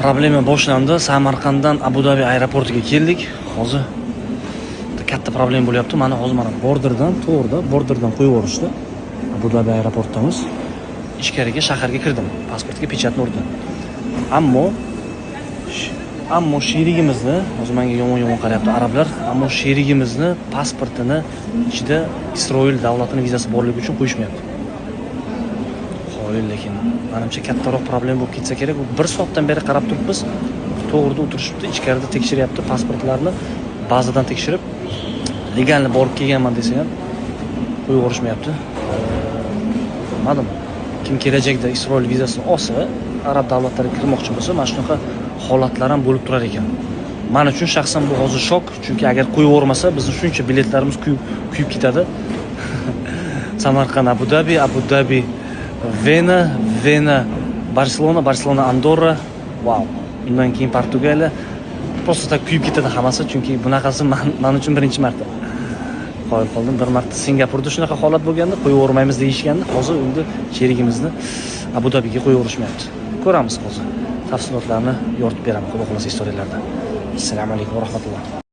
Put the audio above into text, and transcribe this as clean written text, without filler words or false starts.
Problema boshlandi. Samarqanddan Abu Dabi aeroportiga keldik. Hozir katta problema bo'lyapti. Mana hozir borderdan qo'yib yuborishdi. Abu Dabi aeroportdamiz. Ichkariga shaharga kirdim. Pasportga pechatni urdim. Ammo sherigimizni, hozir menga yomon qarayapti arablar, ammo sherigimizni pasportini ichida Isroil davlatining vizasi borligi uchun qo'yishmayapti. Lekin menimcha kattaroq problema bo'lib ketsa kerak. 1 soatdan beri qarab turibmiz. To'g'rida o'tirishibdi, ichkarida tekshiryapti pasportlarni, bazadan tekshirib, legalni borib kelganman desa ham qo'yib yuborishmayapti. Bilmadim. Kim kelajakda Isroil vizasini olsa, arab davlatlariga kirmoqchi bo'lsa, mana shunaqa holatlar ham bo'lib turar ekan. Men uchun shaxsan bu hozir shok, chunki agar qo'yib yubormasa, bizning shuncha biletlarimiz kuyib ketadi. Samarqand, Abu Dabi, Vena, Barselona, Andorra, wow. Undan keyin Portugaliya. Просто tak kuyib ketadi hammasi, chunki bunaqasi men uchun birinchi marta. Qoyil qoldim. Bir marta Singapurda shunaqa holat bo'lganda qo'yib yubormaymiz deyishgandi. Hozir endi sherigimizni Abu Dabiga qo'yib yuborishmayapti. Ko'ramiz hozir. Tafsilotlarni yoritib beraman, xudo xolasa istoriyalarda. Assalomu alaykum va rahmatulloh.